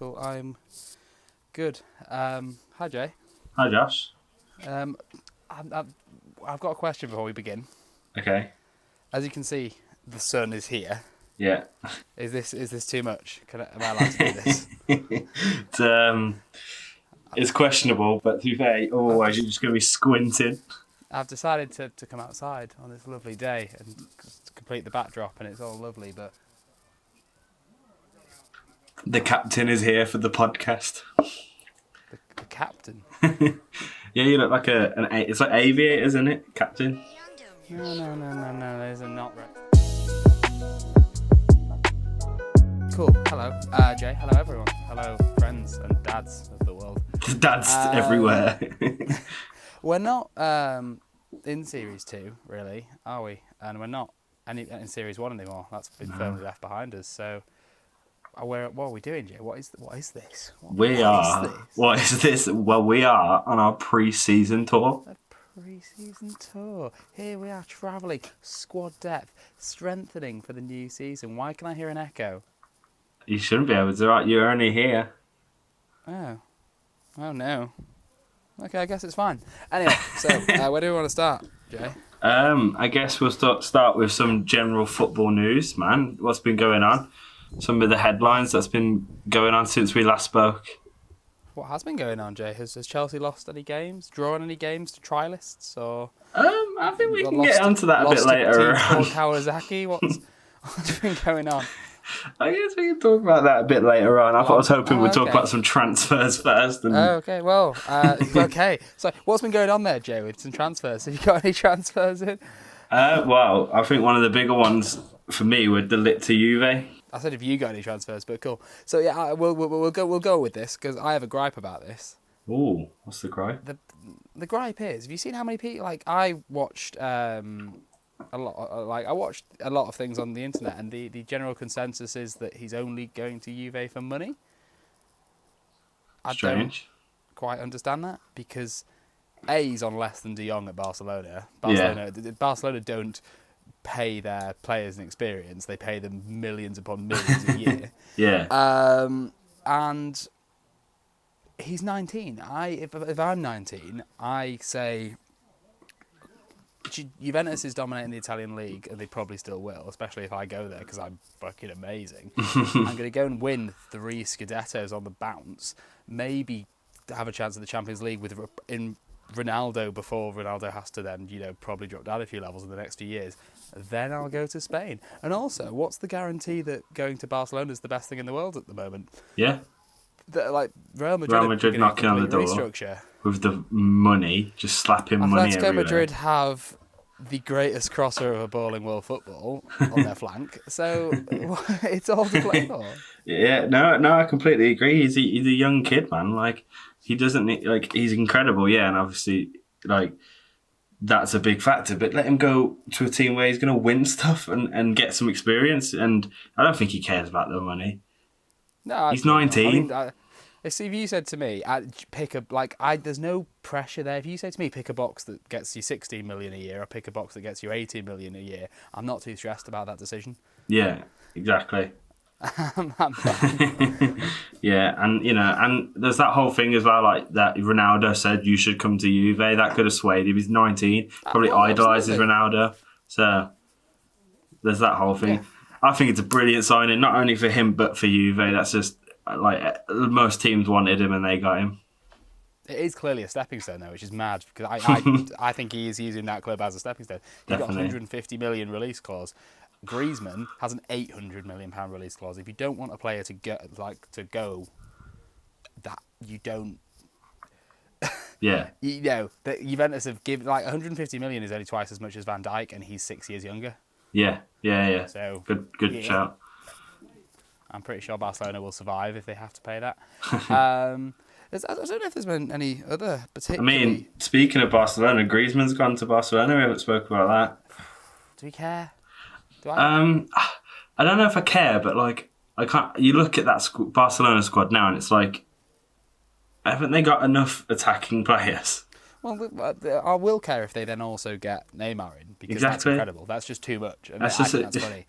Cool. I'm good. Hi, Jay. Hi, Josh. I've got a question before we begin. Okay. As you can see, the sun is here. Yeah. Is this too much? Am I allowed to do this? It's questionable, but to be fair, otherwise you're just going to be squinting. I've decided to come outside on this lovely day and complete the backdrop, and it's all lovely, but... The captain is here for the podcast. The captain? Yeah, you look like it's like aviator, isn't it, captain? No, those are not right. Cool. Hello, Jay. Hello, everyone. Hello, friends and dads of the world. Dads everywhere. We're not in Series 2, really, are we? And we're not in Series 1 anymore. That's been firmly left behind us. So, what are we doing, Jay? What is this? What is this? Well, we are on our pre-season tour. Pre-season tour. Here we are travelling, squad depth, strengthening for the new season. Why can I hear an echo? You shouldn't be able to, right? You're only here. Oh no. Okay, I guess it's fine. Anyway, so where do we want to start, Jay? I guess we'll start with some general football news, man. What's been going on? Some of the headlines that's been going on since we last spoke. What has been going on, Jay? Has Chelsea lost any games? Drawn any games to trialists? Or I think we can get onto that a bit later. Kawasaki, what's been going on? I guess we can talk about that a bit later on. I was hoping we'd talk about some transfers first. Okay, well, okay. So what's been going on there, Jay, with some transfers? Have you got any transfers in? Well, I think one of the bigger ones for me were De Ligt to Juve. I said if you got any transfers, but cool. So yeah, we'll go with this because I have a gripe about this. Ooh, what's the gripe? The gripe is, have you seen how many people? Like I watched I watched a lot of things on the internet, and the general consensus is that he's only going to Juve for money. Strange. I don't quite understand that because he's on less than De Jong at Barcelona. Barcelona don't pay their players an experience; they pay them millions upon millions a year. Yeah. And he's 19. If I'm 19, I say Juventus is dominating the Italian league, and they probably still will, especially if I go there because I'm fucking amazing. I'm going to go and win 3 Scudettos on the bounce, maybe have a chance at the Champions League in Ronaldo before Ronaldo has to then, probably drop down a few levels in the next few years. Then I'll go to Spain. And also, what's the guarantee that going to Barcelona is the best thing in the world at the moment? Yeah. Real Madrid knocking on the door restructure. With the money, just slapping money everywhere. Atletico Madrid have the greatest crosser of a ball in world football on their flank, so it's all to play for. Yeah, no, I completely agree. He's a young kid, man. Like, he doesn't need, he's incredible, yeah, and obviously, that's a big factor. But let him go to a team where he's going to win stuff and get some experience. And I don't think he cares about the money. No, he's 19. If you said to me, there's no pressure there. If you say to me, pick a box that gets you 16 million a year, or pick a box that gets you 18 million a year, I'm not too stressed about that decision. Yeah, exactly. I'm fine. Yeah, and there's that whole thing as well, that Ronaldo said you should come to Juve. That could have swayed him. He's 19, probably idolises Ronaldo. So there's that whole thing. Yeah. I think it's a brilliant signing, not only for him but for Juve. That's just most teams wanted him and they got him. It is clearly a stepping stone though, which is mad because I think he is using that club as a stepping stone. He got a 150 million release clause. Griezmann has an 800 million pound release clause. If you don't want a player to go, that you don't. Yeah. That Juventus have given 150 million is only twice as much as Van Dijk, and he's 6 years younger. Yeah. So good shout. I'm pretty sure Barcelona will survive if they have to pay that. I don't know if there's been any other particularly... I mean, speaking of Barcelona, Griezmann's gone to Barcelona. We haven't spoken about that. Do we care? I don't know if I care, but I can't. You look at that Barcelona squad now, and it's haven't they got enough attacking players? Well, I will care if they then also get Neymar in, because that's incredible. That's just too much. I think that's funny.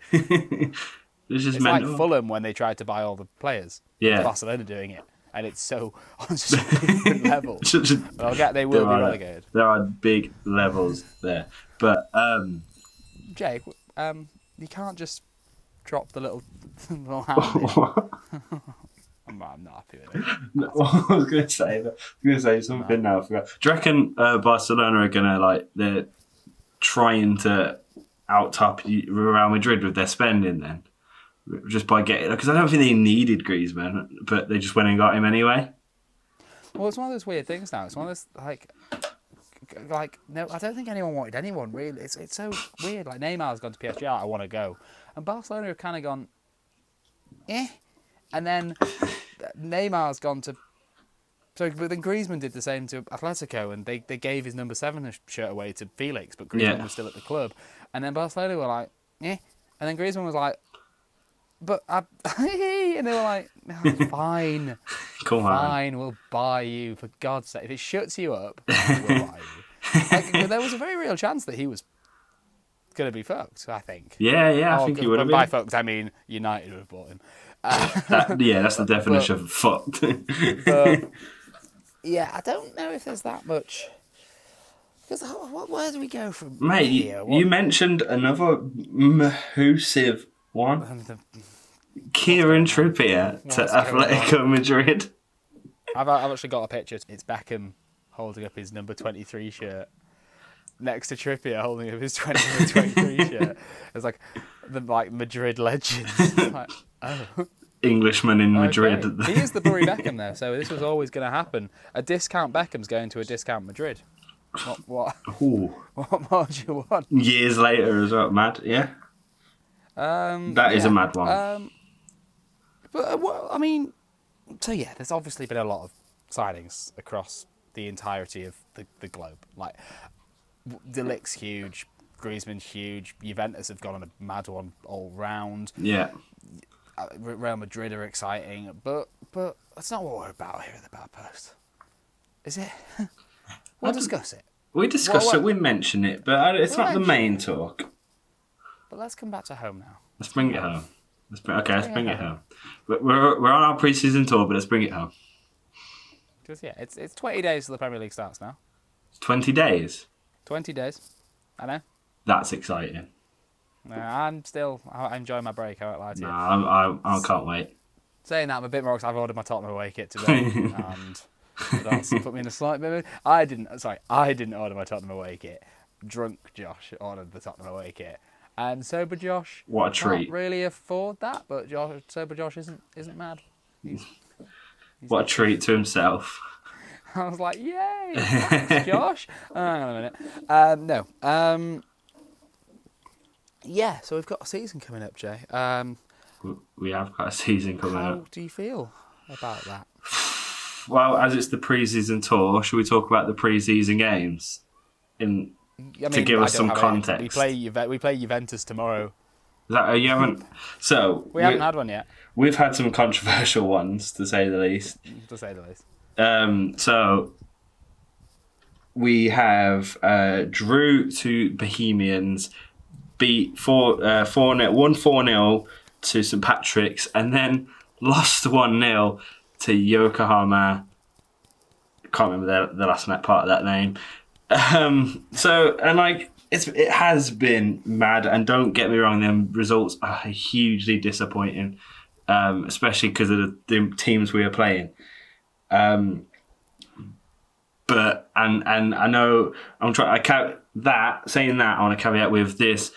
It's just It's mental. like Fulham when they tried to buy all the players. Yeah. Barcelona doing it. And it's so on such a different level. They will be relegated. There are big levels there. But, Jake, you can't just drop the little hand in. I'm not happy with it. No, I was going to say something now. I forgot. Do you reckon Barcelona are going to, they're trying to out-top Real Madrid with their spending then? Just by getting... Because I don't think they needed Griezmann, but they just went and got him anyway. Well, it's one of those weird things now. It's one of those, no, I don't think anyone wanted anyone, really. It's so weird. Like, Neymar's gone to PSG, I want to go. And Barcelona have kind of gone, eh. And then Neymar's gone to... But then Griezmann did the same to Atletico, and they gave his number 7 shirt away to Felix, but Griezmann was still at the club. And then Barcelona were like, eh. And then Griezmann was like, but and they were like, oh, fine, fine, we'll buy you, for God's sake. If it shuts you up, we'll buy you. There was a very real chance that he was going to be fucked, I think. Yeah, I think he would have been. By fucked, I mean United would have bought him. That's the definition of fucked. But, yeah, I don't know if there's that much. Because where do we go from here? You mentioned another massive one. Kieran Trippier to Atletico Madrid. I've actually got a picture. It's Beckham holding up his number 23 shirt next to Trippier holding up his 23 shirt. It's like the Madrid legends. Englishman in Madrid. He is the Bury Beckham there, so this was always going to happen. A discount Beckham's going to a discount Madrid. What more do you want? Years later as well, mad, yeah. That is a mad one. There's obviously been a lot of signings across the entirety of the globe. Like, De Ligt's huge, Griezmann's huge, Juventus have gone on a mad one all round. Yeah. Real Madrid are exciting, but that's not what we're about here at the Bad Post. Is it? We'll discuss it. We discuss it, we mention it, but it's not the main talk. But let's come back to home now. Let's bring it home. Let's bring it home. We're on our pre-season tour, but let's bring it home. Because it's 20 days till the Premier League starts now. 20 days? 20 days. I know. That's exciting. I enjoy my break, I won't lie to you. I can't wait. Saying that, I'm a bit more because I've ordered my Tottenham away kit today, and that's put me in a slight bit of mood. I didn't order my Tottenham away kit. Drunk Josh ordered the Tottenham away kit. And sober Josh, what a treat! Can't really afford that, but sober Josh isn't mad. He's what a treat to himself. I was like, yay, thanks, Josh. Hang on a minute. Yeah, so we've got a season coming up, Jay. We have got a season coming up. How do you feel about that? Well, as it's the pre-season tour, should we talk about the pre-season games? To give us some context. We play Juventus tomorrow. You haven't? So we haven't had one yet. We've had some controversial ones, to say the least. So we have drew to Bohemians, beat 4-0 to St Patrick's, and then lost 1-0 to Yokohama. Can't remember the last part of that name. It has been mad, and don't get me wrong, them results are hugely disappointing, especially because of the teams we are playing. But I know saying that I want to caveat with this.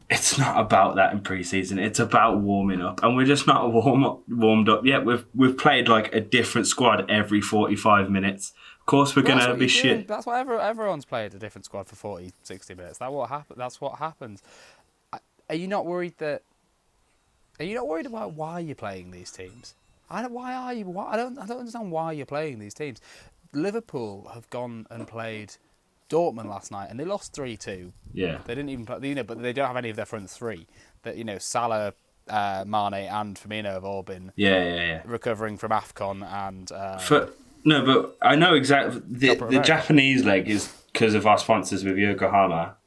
It's not about that in pre-season. It's about warming up, and we're just not warmed up yet. We've played like a different squad every 45 minutes. Of course, we're going to be shit. That's why everyone's played a different squad for 40, 60 minutes. That's what happens. Are you not worried about why you're playing these teams? Why are you? I don't understand why you're playing these teams. Liverpool have gone and played Dortmund last night, and they lost 3-2. Yeah, they didn't even play, but they don't have any of their front three. That Salah, Mane, and Firmino have all been recovering from AFCON and. No, but I know exactly the Japanese leg is because of our sponsors with Yokohama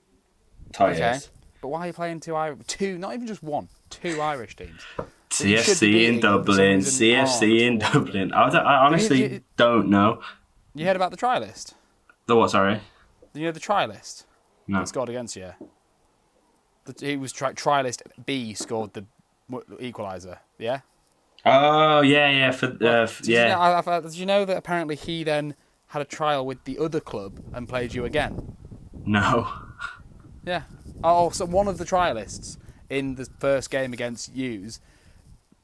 tires. Okay. But why are you playing two? Not even just one. 2 Irish teams. CFC in Dublin. CFC in Dublin. I honestly don't know. You heard about the try list? The what, sorry? You know the try list? No. That scored against you. He was try list B scored the equaliser, yeah? Oh, yeah. Did you know that apparently he then had a trial with the other club and played you again? No. Yeah. Oh, so one of the trialists in the first game against Hughes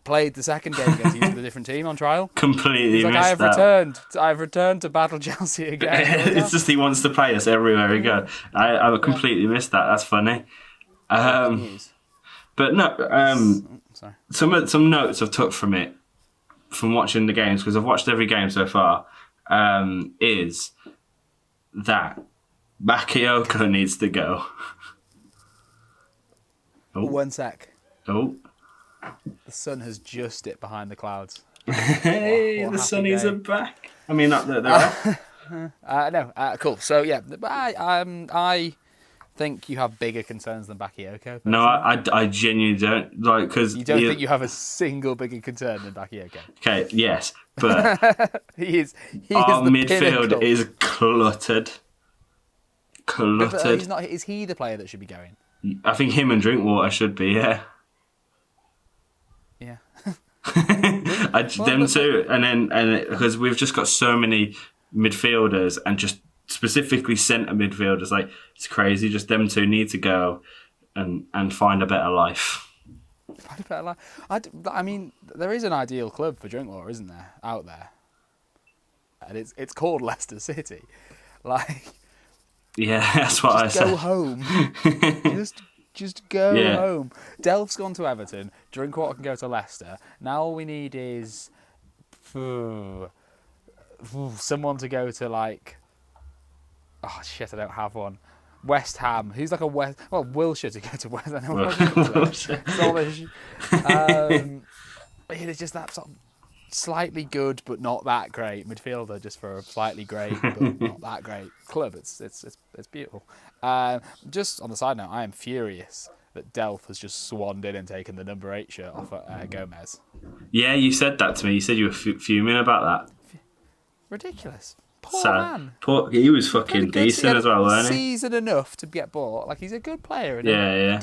played the second game against Hughes with a different team on trial. Completely He's missed that. I've returned to battle Chelsea again. It's just he wants to play us everywhere we go. I completely missed that. That's funny. But no, sorry. Some notes I've took from it, from watching the games, because I've watched every game so far, is that Bakayoko needs to go. Oh. 1 sec. Oh. The sun has just dipped behind the clouds. Hey, the sunnies are back. I mean, not that they're no, cool. So, yeah, I think you have bigger concerns than Bakayoko. Personally. No, I genuinely don't. Like, cause you don't think you have a single bigger concern than Bakayoko? Okay, yes, but he is our the midfield pinnacle. is cluttered. But he's not. Is he the player that should be going? I think him and Drinkwater should be, yeah. Yeah. Them two, and because we've just got so many midfielders and just specifically centre midfielders, like it's crazy. Just them two need to go and find a better life. Find a better life. I mean, there is an ideal club for Drinkwater, isn't there, out there? And it's called Leicester City. Like. Yeah, that's what I said. Go home. Just go home. Delph's gone to Everton. Drinkwater can go to Leicester. Now all we need is someone to go to, like... Oh, shit, I don't have one. West Ham. Who's like a West... Well, Wilshere to go to West Ham. Solish. It's just that sort of slightly good but not that great midfielder, just for a slightly great but not that great club. It's beautiful. Just on the side note, I am furious that Delph has just swanned in and taken the number 8 shirt off Gomez. Yeah, you said that to me. You said you were fuming about that. Ridiculous. Poor man. He was fucking decent as well, weren't he? Seasoned enough to get bought. Like, he's a good player. Yeah.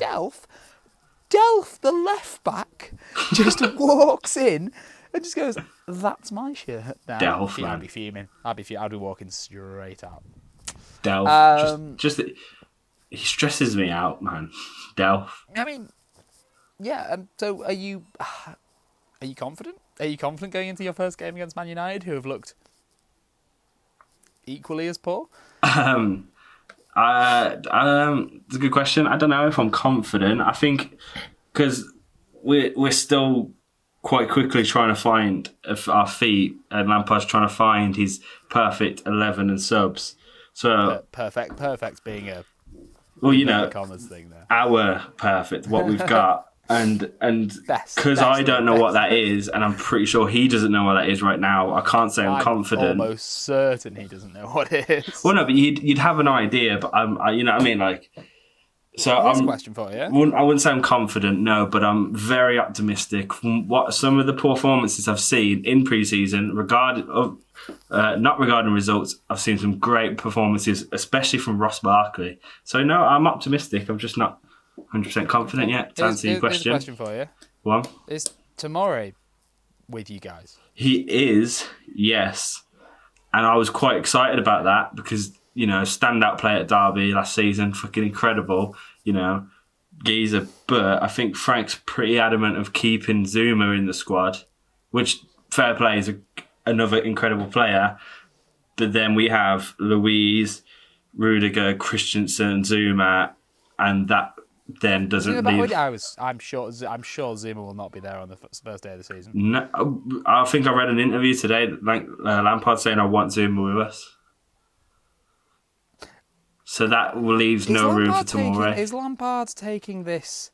Delph, the left back, just walks in and just goes, "That's my shirt now." Delph, man. I'd be fuming. I'd be walking straight out. Delph, just he stresses me out, man. Delph. I mean, yeah. So, are you confident? Are you confident going into your first game against Man United, who have looked equally as poor? It's a good question. I don't know if I'm confident. I think because we're still quite quickly trying to find our feet, and Lampard's trying to find his perfect 11 and subs. So perfect being a commas thing there. Our perfect, what we've got. And because I don't know what that is, and I'm pretty sure he doesn't know what that is right now, I can't say I'm confident. Almost certain he doesn't know what it is. Well, no, but you'd have an idea, but you know what I mean, like. So Here's a question for you. I wouldn't say I'm confident, no, but I'm very optimistic. From what some of the performances I've seen in pre-season, not regarding results, I've seen some great performances, especially from Ross Barkley. So no, I'm optimistic. I'm just not 100% confident yet, to answer your question. Here's a question for you. One. Is Tomori with you guys? He is, yes. And I was quite excited about that because, you know, standout player at Derby last season, fucking incredible, you know, geezer. But I think Frank's pretty adamant of keeping Zuma in the squad, which, fair play, is another incredible player. But then we have Louise, Rudiger, Christensen, Zuma, and that then doesn't leave... I'm sure Zuma will not be there on the first day of the season. No, I think I read an interview today, like Lampard saying, "I want Zuma with us." So that leaves no room for Tomori. Is Lampard taking this?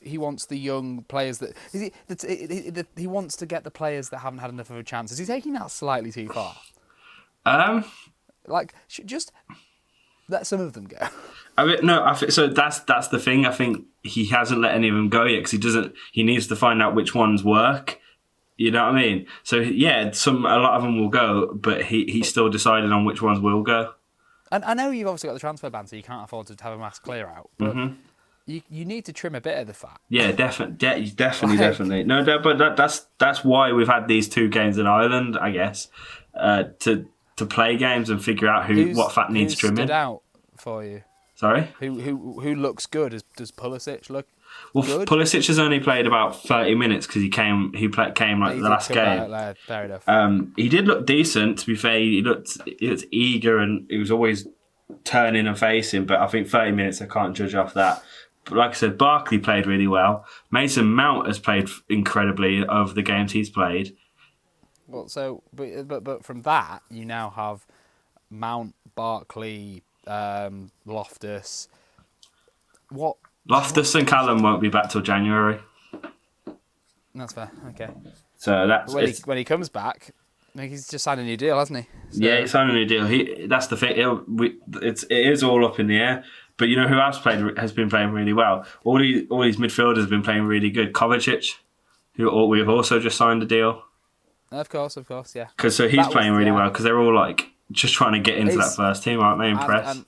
He wants the young players that... he wants to get the players that haven't had enough of a chance. Is he taking that slightly too far? Just... let some of them go. So that's the thing. I think he hasn't let any of them go yet because he doesn't. He needs to find out which ones work. You know what I mean? So yeah, a lot of them will go, but he's still decided on which ones will go. And I know you've obviously got the transfer ban, so you can't afford to have a mass clear out, but you need to trim a bit of the fat. Yeah, definitely. No, but that's why we've had these 2 games in Ireland, I guess, to play games and figure out what fat needs trimming. Who stood out for you? Sorry? Who looks good? Does Pulisic look good? Pulisic has only played about 30 minutes because he came like the last game. Fair enough. He did look decent, to be fair. He looked eager and he was always turning and facing, but I think 30 minutes I can't judge off that. But like I said, Barkley played really well. Mason Mount has played incredibly over the games he's played. Well, but from that, you now have Mount, Barkley, Loftus. Loftus and Callum won't be back till January. That's fair. Okay. So when he comes back, he's just signed a new deal, hasn't he? So, yeah, he signed a new deal. That's the thing. It is all up in the air. But you know who has been playing really well? All these midfielders have been playing really good. Kovacic, who we've also just signed a deal. Of course, yeah. So he's playing really well because they're all like just trying to get into that first team, aren't they? Impressed. And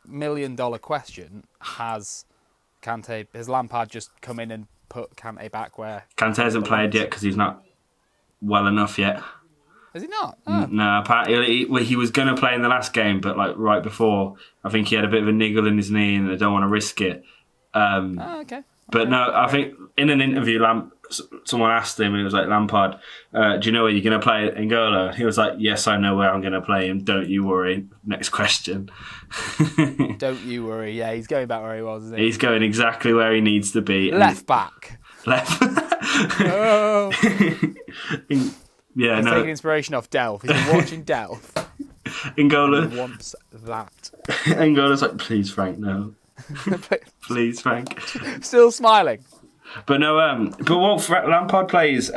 $1 million question: has Lampard just come in and put Kante back where Kante hasn't played yet because he's not well enough yet. Is he not? Oh. No, apparently he was going to play in the last game, but like right before, I think he had a bit of a niggle in his knee and they don't want to risk it. Okay. But no, I think in an interview, someone asked him, and he was like, Lampard, do you know where you're going to play N'Golo? He was like, yes, I know where I'm going to play him. Don't you worry. Next question. Don't you worry. Yeah, he's going back where he was, isn't he? He's going exactly where he needs to be. Left back. Oh. Yeah, he's taking inspiration off Delph. He's been watching Delph. N'Golo. He wants that. N'Golo's like, please, Frank, no. Please, Frank. Still smiling. But no, but what Lampard plays 2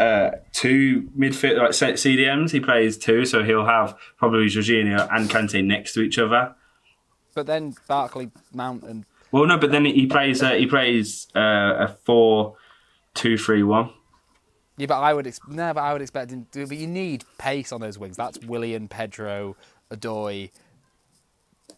midfield like CDMs. He plays 2, so he'll have probably Jorginho and Kante next to each other. But then Barkley, Mount, and no, but then he plays a 4-2-3-1. Yeah, but I would expect him to. But you need pace on those wings. That's Willian, Pedro, Odoi,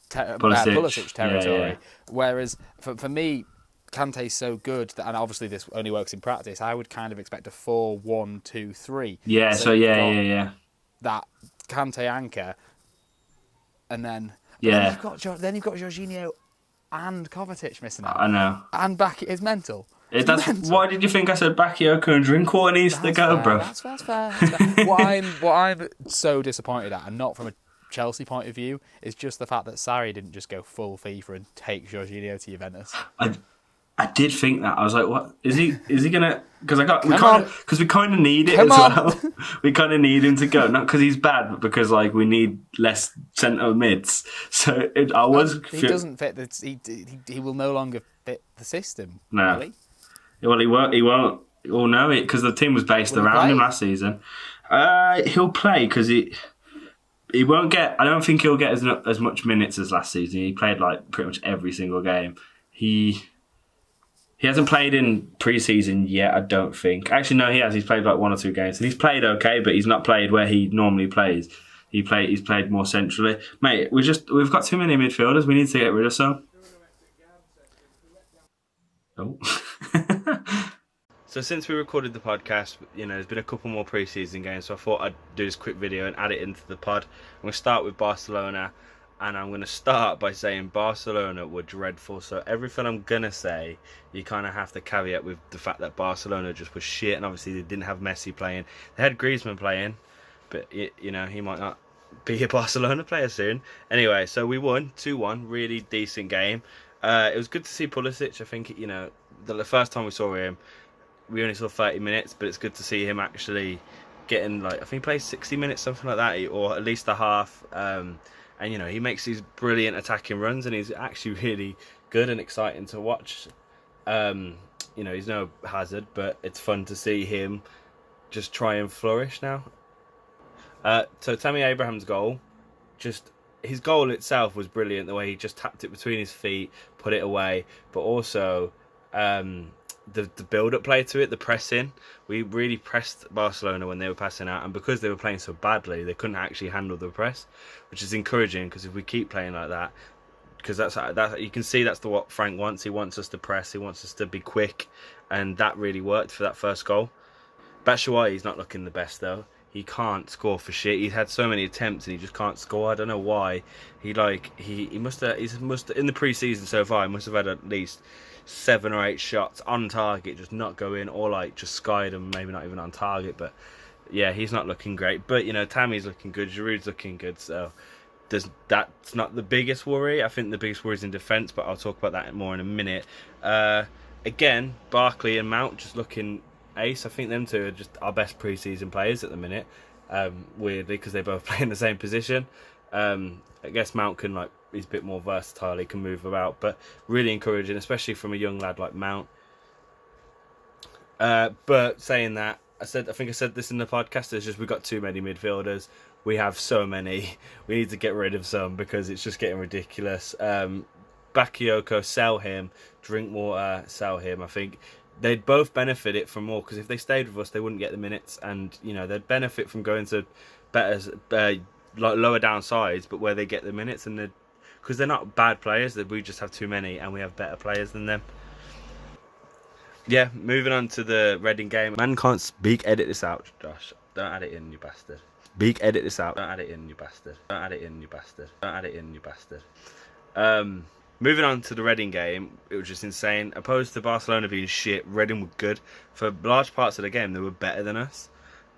Pulisic territory. Yeah. Whereas for me, Kante's so good that, and obviously this only works in practice. I would kind of expect a 4-1-2-3. Yeah. So yeah. That Kante anchor, and then then you've got Jorginho and Kovacic missing out. I know. And back it's mental. Why did you think I said Bakayoko and Drinkwater needs to go, bro? That's fair. What I'm so disappointed at, and not from a Chelsea point of view, is just the fact that Sarri didn't just go full FIFA and take Jorginho to Juventus. I did think that. I was like, what is he gonna? Because we kind of need it as well. We kind of need him to go, not because he's bad, but because like we need less centre mids. So he doesn't fit. He will no longer fit the system. No. Really. Well, he won't. We'll know it because the team was based around him last season. He'll play because he won't get. I don't think he'll get as much minutes as last season. He played like pretty much every single game. He hasn't played in preseason yet. I don't think. Actually, no, he has. He's played like 1 or 2 games, and he's played okay, but he's not played where he normally plays. He's played more centrally, mate. We've got too many midfielders. We need to get rid of some. Oh. So since we recorded the podcast, there's been a couple more pre-season games, so I thought I'd do this quick video and add it into the pod. I'm going to start with Barcelona, and I'm going to start by saying Barcelona were dreadful. So everything I'm going to say, you kind of have to caveat with the fact that Barcelona just was shit, and obviously they didn't have Messi playing. They had Griezmann playing, but he might not be a Barcelona player soon. Anyway, so we won 2-1, really decent game. It was good to see Pulisic. I think, the first time we saw him, we only saw 30 minutes, but it's good to see him actually getting, I think he plays 60 minutes, something like that, or at least a half. And, he makes these brilliant attacking runs, and he's actually really good and exciting to watch. He's no Hazard, but it's fun to see him just try and flourish now. So Tammy Abraham's goal, just his goal itself was brilliant. The way he just tapped it between his feet, put it away, but also the build-up play to it, the pressing. We really pressed Barcelona when they were passing out, and because they were playing so badly, they couldn't actually handle the press, which is encouraging because if we keep playing like that, because that's you can see that's what Frank wants. He wants us to press. He wants us to be quick, and that really worked for that first goal. Batshuayi's not looking the best though. He can't score for shit. He's had so many attempts and he just can't score. I don't know why. He must have in the pre-season so far. He must have had at least 7 or 8 shots on target, just not go in, or like just skied them, maybe not even on target. But yeah, he's not looking great. But Tammy's looking good. Giroud's looking good. So that's not the biggest worry. I think the biggest worry is in defence, but I'll talk about that more in a minute. Again, Barkley and Mount just looking ace. I think them two are just our best pre-season players at the minute, weirdly, because they both play in the same position. I guess Mount he's a bit more versatile, he can move about, but really encouraging, especially from a young lad like Mount. But saying that, I think I said this in the podcast, it's just we've got too many midfielders. We have so many. We need to get rid of some because it's just getting ridiculous. Bakayoko, sell him. Drinkwater, sell him. I think they'd both benefit it from more, because if they stayed with us, they wouldn't get the minutes, and they'd benefit from going to better, lower down sides, but where they get the minutes, and because they're not bad players, we just have too many, and we have better players than them. Yeah, moving on to the Reading game. Man can't speak. Edit this out, Josh. Don't add it in, you bastard. Speak. Edit this out. Don't add it in, you bastard. Don't add it in, you bastard. Don't add it in, you bastard. Moving on to the Reading game, it was just insane. Opposed to Barcelona being shit, Reading were good. For large parts of the game, they were better than us.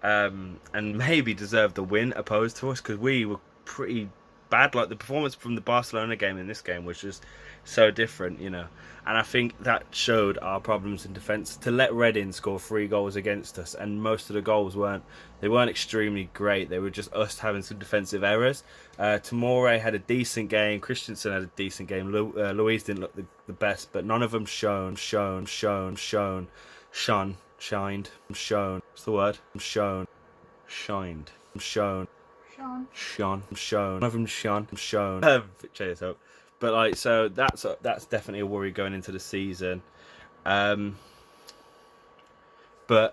And maybe deserved the win opposed to us, because we were pretty bad. Like, the performance from the Barcelona game in this game was just so different, And I think that showed our problems in defence. To let Reading score 3 goals against us, and most of the goals weren't extremely great. They were just us having some defensive errors. Tomori had a decent game. Christensen had a decent game. Luis didn't look the best, but none of them shined. What's the word? Shined. None of them shone. Cheer this up. But so that's definitely a worry going into the season. But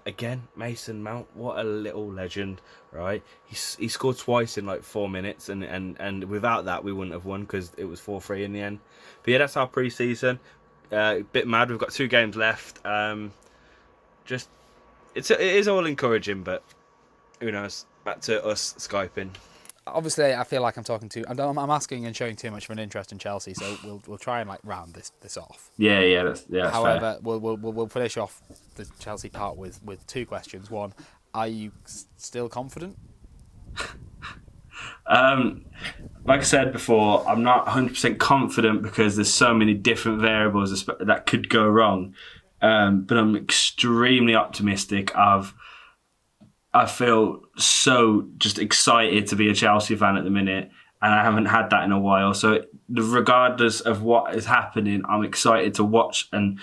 again, Mason Mount, what a little legend, right? He scored twice in 4 minutes, and without that we wouldn't have won, because it was 4-3 in the end. But yeah, that's our pre-season. A bit mad. We've got 2 games left. It is all encouraging, but who knows? Back to us Skyping. Obviously, I feel like I'm asking and showing too much of an interest in Chelsea, so we'll try and round this off. Yeah, that's However, fair. we'll finish off the Chelsea part with 2 questions. One, are you still confident? Like I said before, I'm not 100% confident because there's so many different variables that could go wrong. But I'm extremely optimistic. I feel so just excited to be a Chelsea fan at the minute, and I haven't had that in a while. So regardless of what is happening, I'm excited to watch and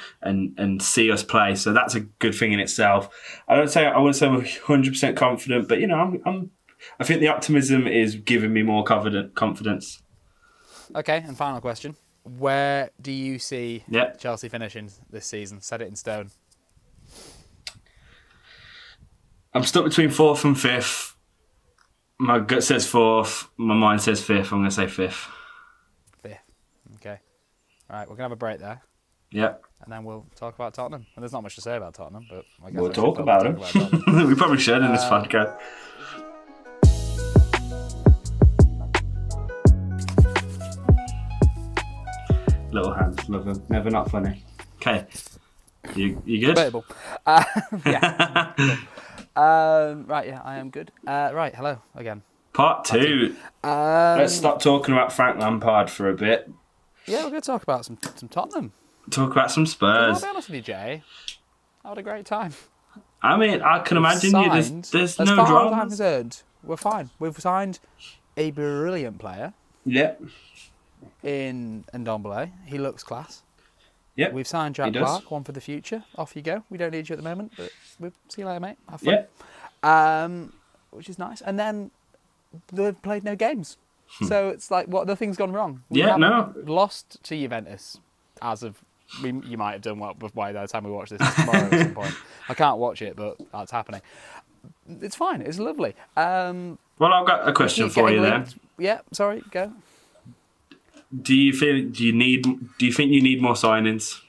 see us play. So that's a good thing in itself. I wouldn't say I'm 100% confident, but I think the optimism is giving me more confidence. Okay, and final question: where do you see Chelsea finishing this season? Set it in stone. I'm stuck between 4th and 5th. My gut says 4th. My mind says 5th. I'm going to say 5th. 5th. Okay. All right, we're going to have a break there. Yep. And then we'll talk about Tottenham. And there's not much to say about Tottenham, but I guess we'll talk about them. We probably should in this podcast. Little hands, love them. Never not funny. Okay. You good? Debatable. Yeah. Right, yeah, I am good. Right, hello again. Part 2. Let's stop talking about Frank Lampard for a bit. Yeah, we're going to talk about some Tottenham. Talk about some Spurs. I'll be honest with you, Jay. I had a great time. I mean, I can imagine there's no drama. As far as I'm concerned, we're fine. We've signed a brilliant player. Yep. In Ndombele. He looks class. Yep. We've signed Jack Clark, one for the future. Off you go. We don't need you at the moment, but we'll see you later, mate. Have fun. Yep. Which is nice. And then they've played no games. So it's like, what? Nothing's gone wrong. We Yeah, haven't no. lost to Juventus as of. You might have done well by the time we watch this tomorrow at some point. I can't watch it, but that's happening. It's fine. It's lovely. Well, I've got a question keep for you getting then. linked. Yeah, sorry, go. Do you think you need more signings?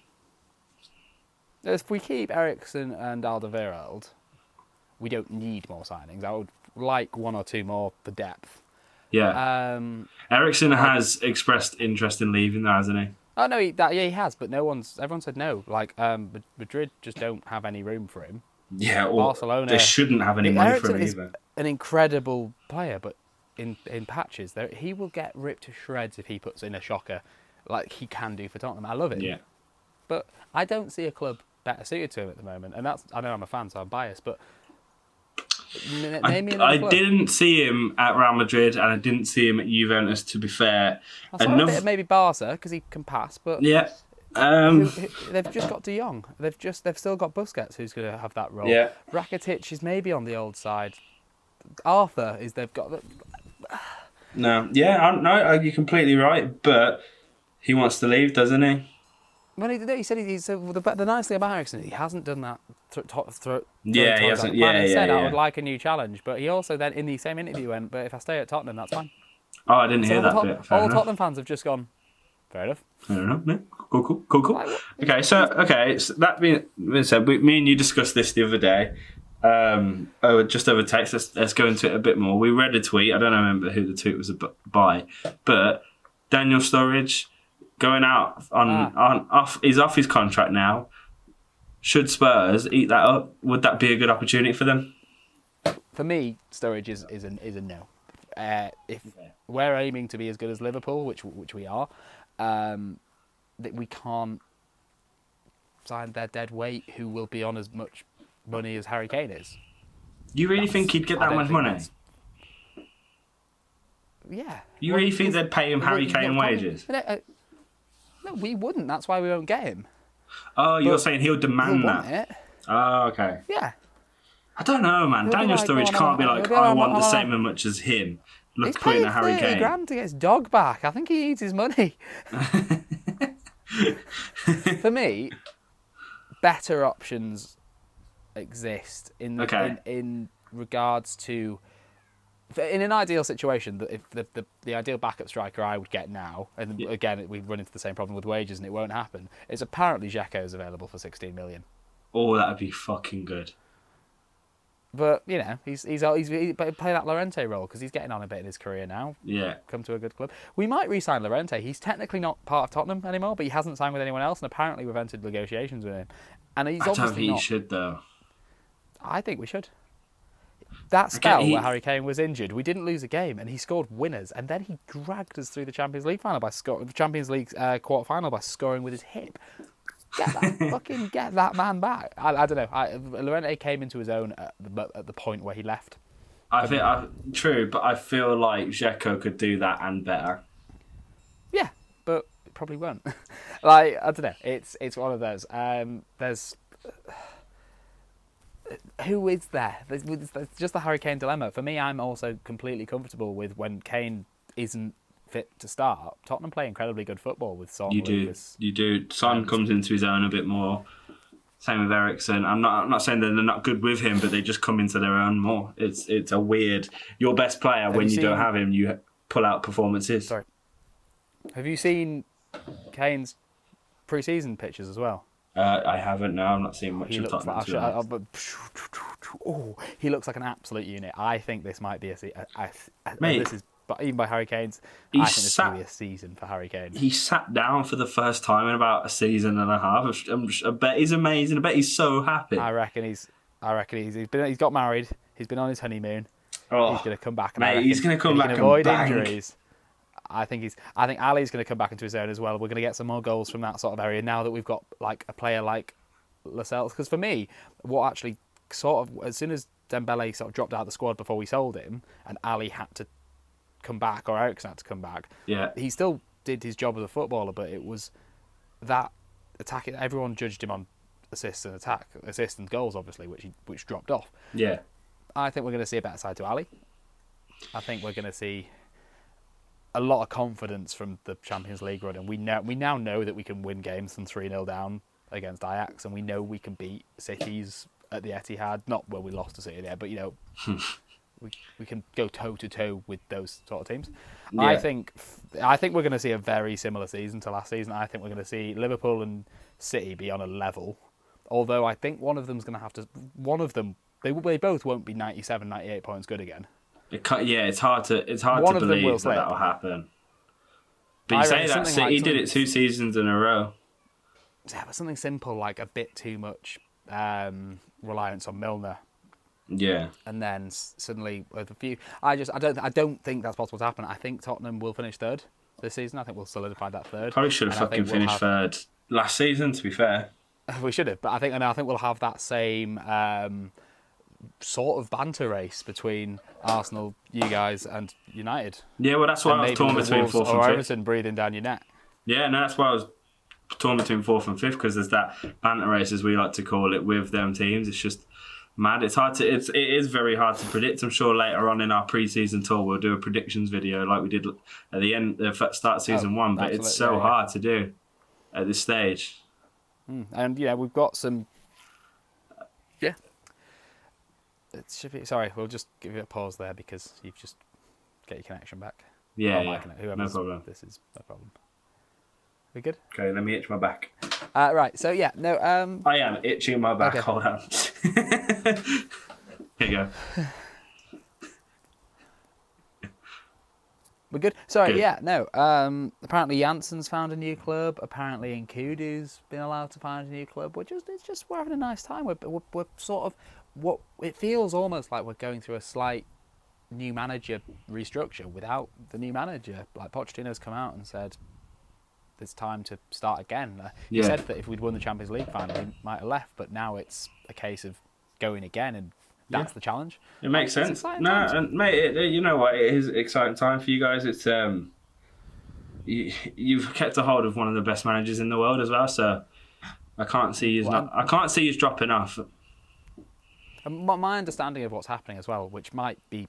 If we keep Eriksen and Alderweireld, we don't need more signings. I would like one or two more for depth. Yeah. Eriksen has expressed interest in leaving, though, hasn't he? Oh no, he has, but everyone said no. Like Madrid just don't have any room for him. Yeah, or Barcelona. they shouldn't have any money for him Eriksen either. is an incredible player, but in patches, he will get ripped to shreds if he puts in a shocker, like he can do for Tottenham. I love it. Yeah. But I don't see a club better suited to him at the moment, and I know I'm a fan, so I'm biased, but name me another I club. didn't see him at Real Madrid, and I didn't see him at Juventus. To be fair, I saw a bit of maybe Barca because he can pass, but yeah. they've just got De Jong. They've still got Busquets, who's going to have that role. Yeah. Rakitic is maybe on the old side. Arthur is they've got. No, you're completely right, but he wants to leave, doesn't he? Well, he said the nice thing about Eriksen, he hasn't done that. Yeah, he hasn't. He said I yeah. would like a new challenge, but he also then in the same interview went, "But if I stay at Tottenham, that's fine." Oh, I didn't hear that bit. All Tottenham fans have just gone. Fair enough. I don't know. Yeah. Cool. Okay, so that being said, me and you discussed this the other day. Just over text. Let's go into it a bit more. We read a tweet. I don't remember who the tweet was by, but Daniel Sturridge going out he's off his contract now. Should Spurs eat that up? Would that be a good opportunity for them? For me, Sturridge is a no. If we're aiming to be as good as Liverpool, which we are, that we can't sign their dead weight, who will be on as much money as Harry Kane is. You really think he'd get that much money? Yeah. You really think they'd pay him Harry Kane wages? No, we wouldn't. That's why we won't get him. Oh, you're saying he'll demand that? It. Oh, okay. Yeah. I don't know, man. Daniel Sturridge can't be like, I want the same as much as him. Look, putting a Harry Kane. He's paid £30,000 to get his dog back. I think he needs his money. For me, better options exist in regards to. In an ideal situation, if the ideal backup striker I would get now, and again we run into the same problem with wages and it won't happen, is apparently Dzeko is available for 16 million. Oh, that'd be fucking good. But you know, he's play that Llorente role because he's getting on a bit in his career now. Yeah, come to a good club. We might re-sign Llorente. He's technically not part of Tottenham anymore, but he hasn't signed with anyone else, and apparently we've entered negotiations with him. And he's obviously not. I don't think he should though. I think we should. That spell where Harry Kane was injured, we didn't lose a game, and he scored winners, and then he dragged us through the Champions League final Champions League quarter final by scoring with his hip. Get that man back. I don't know. Llorente came into his own at the point where he left. True, but I feel like Dzeko could do that and better. Yeah, but it probably won't. I don't know. It's one of those. There's. Who is there? There's just the Harry Kane dilemma. For me, I'm also completely comfortable with when Kane isn't fit to start. Tottenham play incredibly good football with Son. You do. Son comes into his own a bit more. Same with Eriksen. I'm not saying that they're not good with him, but they just come into their own more. It's a weird. Your best player, when you don't have him, you pull out performances. Sorry. Have you seen Kane's pre-season pictures as well? I haven't. No, I'm not seeing much of Tottenham. He looks like an absolute unit. I think this might be Mate, this is, but even by Harry Kane's, I think this will be a season for Harry Kane. He sat down for the first time in about a season and a half. I bet he's amazing. I bet he's so happy. I reckon he's got married. He's been on his honeymoon. He's going to come back. He's going to come back and avoid bang. Injuries. I think Ali's going to come back into his own as well. We're going to get some more goals from that sort of area now that we've got like a player like Lascelles. Because for me, what actually sort of, as soon as Ndombele sort of dropped out of the squad before we sold him, and Ali had to come back, or Eriksen had to come back, he still did his job as a footballer, but it was that attack. Everyone judged him on assists and goals, obviously, which dropped off. Yeah, I think we're going to see a better side to Ali. I think we're going to see a lot of confidence from the Champions League run, and we now know that we can win games from 3-0 down against Ajax, and we know we can beat cities at the Etihad. Not where we lost to City there, but we can go toe to toe with those sort of teams. Yeah. I think we're going to see a very similar season to last season. I think we're going to see Liverpool and City be on a level. Although I think one of them's going to have to. One of them, they both won't be 97, 98 points good again. It's hard to believe that will happen. But you say that City did it 2 seasons in a row. Yeah, but something simple like a bit too much reliance on Milner. Yeah. And then suddenly with a few, I don't think that's possible to happen. I think Tottenham will finish third this season. I think we'll solidify that third. Probably should have fucking finished third last season, to be fair. We should have, but I think we'll have that same sort of banter race between Arsenal, you guys, and United. Yeah, well, that's why I was torn between fourth and fifth. Everton breathing down your neck. Yeah, no, that's why I was torn between fourth and fifth, because there's that banter race, as we like to call it, with them teams. It's just mad. It is very hard to predict. I'm sure later on in our pre-season tour we'll do a predictions video like we did at the end, start of season 1. But it's so hard to do at this stage. And we've got some. Yeah. It should be. Sorry, we'll just give you a pause there because you've just get your connection back. Yeah. No problem. This is no problem. We good? Okay, let me itch my back. Right. So yeah, no. I am itching my back. Okay. Hold on. Here you go. We're good. Sorry. Good. Yeah. No. Apparently Janssen's found a new club. Apparently Nkudu's been allowed to find a new club. We're having a nice time. We're sort of what it feels almost like we're going through a slight new manager restructure without the new manager. Like Pochettino's come out and said it's time to start again. He said that if we'd won the Champions League final, he might have left, but now it's a case of going again, and that's the challenge. It makes sense. No, and mate, you know what? It is an exciting time for you guys. It's you've kept a hold of one of the best managers in the world as well. So I can't see you dropping off. And my understanding of what's happening as well, which might be,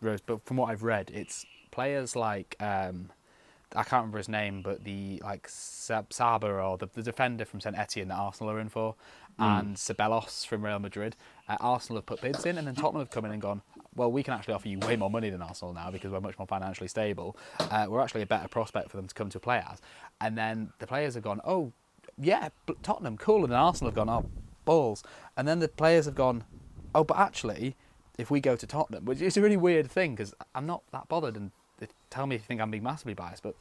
but from what I've read, it's players like I can't remember his name, but the Saba or the defender from St Etienne that Arsenal are in for, and Ceballos from Real Madrid. Arsenal have put bids in, and then Tottenham have come in and gone, well, we can actually offer you way more money than Arsenal now because we're much more financially stable. We're actually a better prospect for them to come to play as. And then the players have gone, oh, yeah, but Tottenham, cool. And then Arsenal have gone, oh, balls. And then the players have gone, oh, but actually, if we go to Tottenham, which is a really weird thing because I'm not that bothered, and they tell me if you think I'm being massively biased, but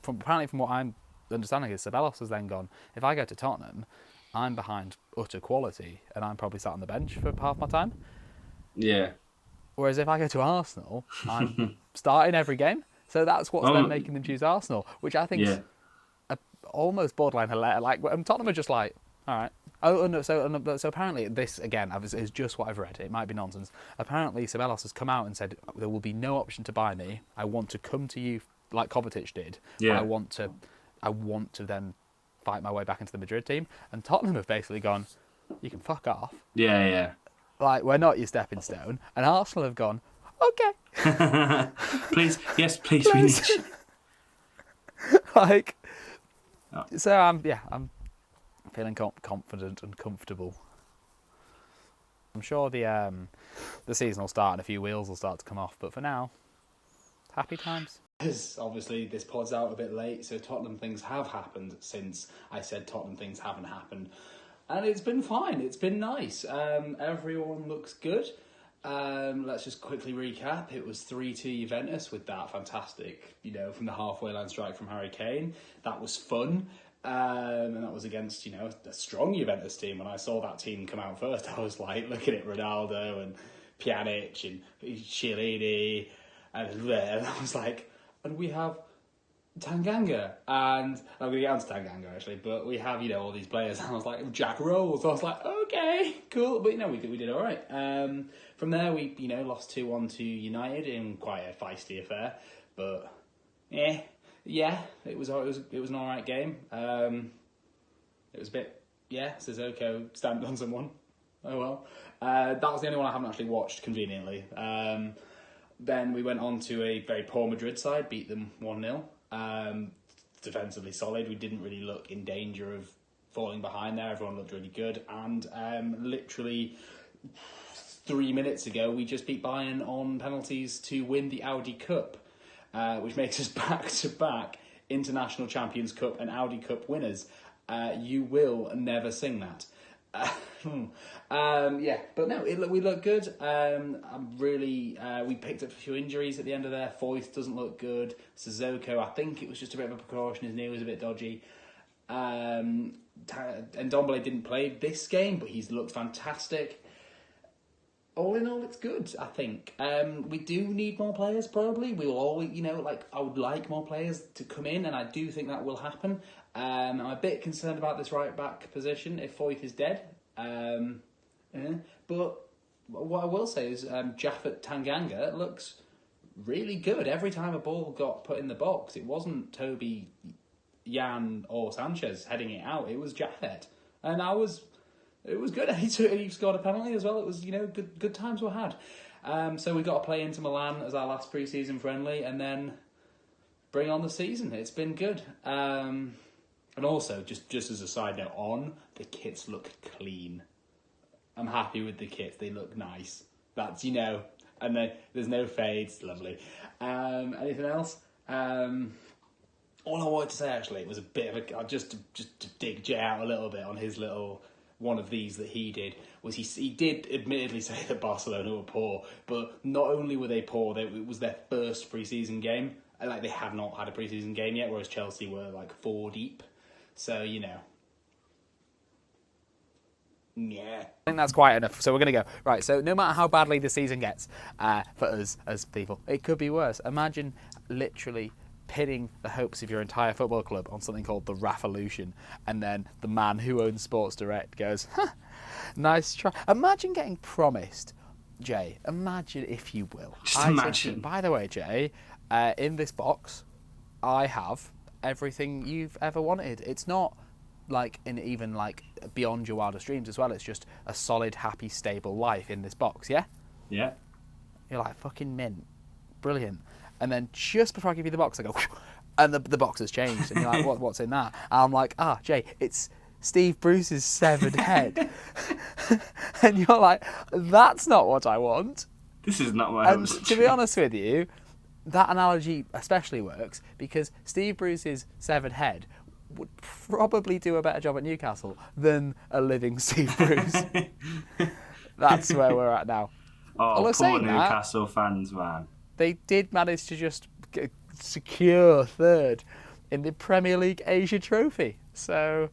apparently from what I'm understanding is Ceballos has then gone, if I go to Tottenham, I'm behind utter quality and I'm probably sat on the bench for half my time. Yeah. Whereas if I go to Arsenal, I'm starting every game. So that's what's then making them choose Arsenal, which I think is almost borderline hilarious. Like Tottenham are just like, all right. Oh no! So apparently this again is just what I've read. It might be nonsense. Apparently Ceballos has come out and said there will be no option to buy me. I want to come to you like Kovacic did. Yeah. I want to then fight my way back into the Madrid team. And Tottenham have basically gone, you can fuck off. Yeah. Like we're not your stepping stone. And Arsenal have gone, okay. Please, we need you. So I'm feeling confident and comfortable. I'm sure the season will start and a few wheels will start to come off, but for now, happy times. Obviously, this pod's out a bit late, so Tottenham things have happened since I said Tottenham things haven't happened. And it's been fine, it's been nice. Everyone looks good. Let's just quickly recap. It was 3-2 Juventus with that fantastic, from the halfway line strike from Harry Kane. That was fun. And that was against, a strong Juventus team. When I saw that team come out first, I was like, looking at Ronaldo and Pjanic and Chiellini, and I was like, and we have Tanganga, and I'm going to get onto Tanganga actually, but we have, all these players, and I was like, Jack Rolls, I was like, okay, cool, but we did all right. From there, we, lost 2-1 to United in quite a feisty affair, but, yeah, it was an alright game. It was a bit, Sissoko stamped on someone. Oh well. That was the only one I haven't actually watched, conveniently. Then we went on to a very poor Madrid side, beat them 1-0. Defensively solid. We didn't really look in danger of falling behind there. Everyone looked really good. And literally 3 minutes ago, we just beat Bayern on penalties to win the Audi Cup, which makes us back-to-back International Champions Cup and Audi Cup winners. You will never sing that. But no, we look good. We picked up a few injuries at the end of there. Foyth doesn't look good. Sissoko, I think it was just a bit of a precaution. His knee was a bit dodgy. Ndombele didn't play this game, but he's looked fantastic. All in all, it's good, I think. We do need more players, probably. We will always, I would like more players to come in, and I do think that will happen. I'm a bit concerned about this right-back position if Foyth is dead. But what I will say is Jaffet Tanganga looks really good. Every time a ball got put in the box, it wasn't Toby, Jan or Sanchez heading it out. It was Jaffet. And it was good. He scored a penalty as well. It was, good times were had. So we got to play Inter Milan as our last pre-season friendly and then bring on the season. It's been good. And also, just as a side note, the kits look clean. I'm happy with the kits. They look nice. That's, and there's no fades. Lovely. Anything else? All I wanted to say, actually, it was a bit of a... Just to dig Jay out a little bit on his little... One of these that he did, was he did admittedly say that Barcelona were poor, but not only were they poor, it was their first pre-season game. Like, they had not had a pre-season game yet, whereas Chelsea were, 4 deep. So, Yeah. I think that's quite enough. So we're going to go. Right, so no matter how badly the season gets for us as people, it could be worse. Imagine literally pinning the hopes of your entire football club on something called the Raffolution, and then the man who owns Sports Direct goes, nice try. Imagine getting promised, Jay, imagine if you will. Just imagine. By the way, Jay, in this box, I have everything you've ever wanted. It's not even beyond your wildest dreams as well. It's just a solid, happy, stable life in this box, yeah? Yeah. You're like, fucking mint. Brilliant. And then just before I give you the box, I go, and the box has changed. And you're like, what's in that? And I'm like, Jay, it's Steve Bruce's severed head. And you're like, that's not what I want. This is not my And to be honest with you, that analogy especially works because Steve Bruce's severed head would probably do a better job at Newcastle than a living Steve Bruce. That's where we're at now. Oh, poor Newcastle fans, man. They did manage to just secure third in the Premier League Asia Trophy. So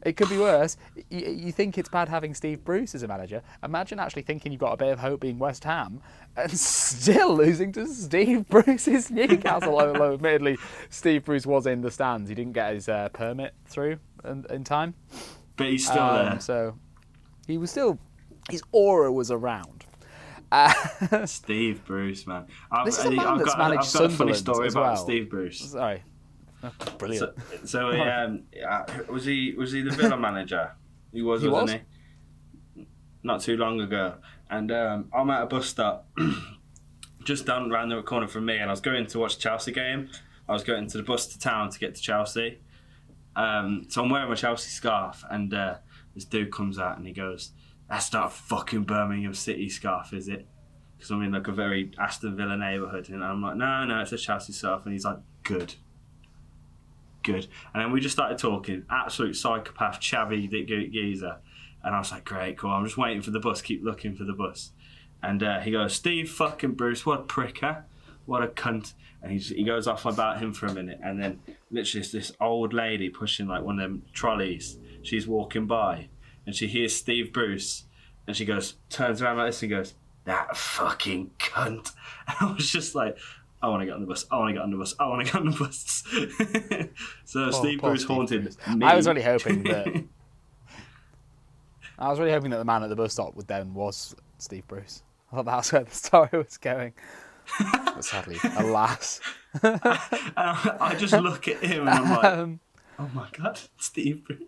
it could be worse. You think it's bad having Steve Bruce as a manager. Imagine actually thinking you've got a bit of hope being West Ham and still losing to Steve Bruce's Newcastle. Although admittedly, Steve Bruce was in the stands. He didn't get his permit through in time. But he's still there. So he was still... His aura was around. Steve Bruce, man. This is a man that's managed Sunderland a funny story as about well. Steve Bruce. Sorry. Brilliant. So was he the Villa manager? He was, wasn't he? Not too long ago. And I'm at a bus stop just down around the corner from me, and I was going to watch the Chelsea game. I was going to the bus to town to get to Chelsea. So I'm wearing my Chelsea scarf, and this dude comes out and he goes, "That's not a fucking Birmingham City scarf, is it?" Because I'm in a very Aston Villa neighbourhood. And I'm like, no, it's a Chelsea scarf. And he's like, good. And then we just started talking. Absolute psychopath, chavvy geezer. And I was like, great, cool. I'm just waiting for the bus. Keep looking for the bus. And he goes, Steve fucking Bruce, what a pricker. What a cunt. And he goes off about him for a minute. And then literally it's this old lady pushing one of them trolleys. She's walking by. And she hears Steve Bruce, and she turns around like this and goes, "That fucking cunt." And I was just like, I want to get on the bus. So Steve Bruce haunted me. I was really hoping that the man at the bus stop was Steve Bruce. I thought that's where the story was going. But sadly, alas. I just look at him and I'm like, oh my God, Steve Bruce.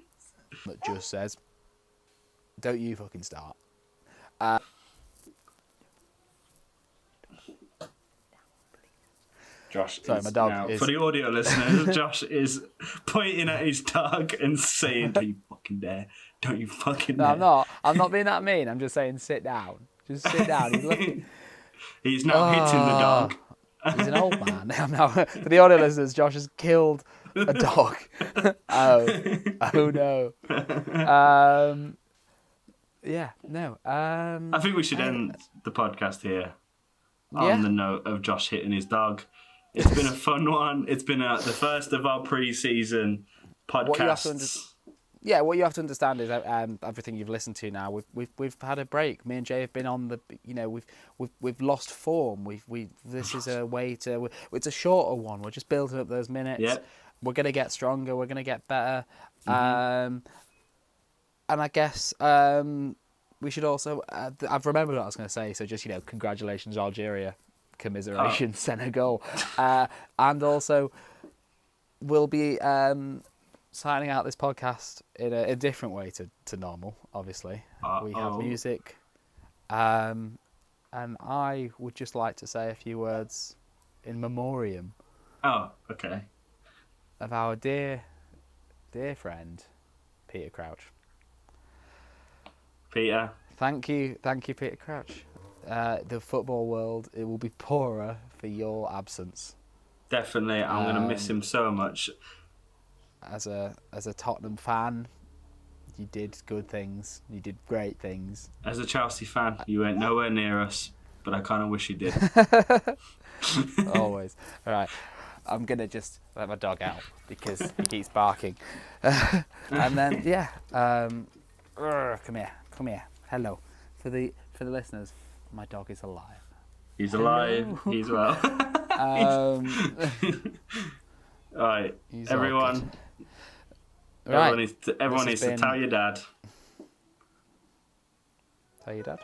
That just says, don't you fucking start. Josh Sorry, is my dog now, is- for the audio listeners, Josh is pointing at his dog and saying, "Don't you fucking dare! Don't you fucking No, dare!" I'm not. I'm not being that mean. I'm just saying sit down. Just sit down. He's looking. He's now hitting the dog. He's an old man. I'm now, for the audio listeners, Josh has killed a dog. Oh no. Yeah, no. I think we should end the podcast here on Yeah. the note of Josh hitting his dog. It's been a fun one. It's been the first of our pre-season podcasts. What you have to understand is everything you've listened to now. We've had a break. Me and Jay have been on the. We've lost form. This is a way to. It's a shorter one. We're just building up those minutes. Yep. We're gonna get stronger. We're gonna get better. And I guess we should also. I've remembered what I was going to say. So just congratulations Algeria, commiserations Senegal, and also we'll be signing out this podcast in a different way to normal. Obviously, we have music, and I would just like to say a few words in memoriam. Oh, okay. Of our dear friend Peter Crouch. Peter. Thank you, Peter Crouch. The football world, it will be poorer for your absence. Definitely, I'm going to miss him so much. As a Tottenham fan, you did good things. You did great things. As a Chelsea fan, you went nowhere near us, but I kind of wish you did. Always. All right. I'm going to just let my dog out because he keeps barking. And then, come here. Hello. For the listeners, my dog is alive. He's alive. He's well. All right, He's everyone. Right. Everyone needs to tell your dad. Tell your dad.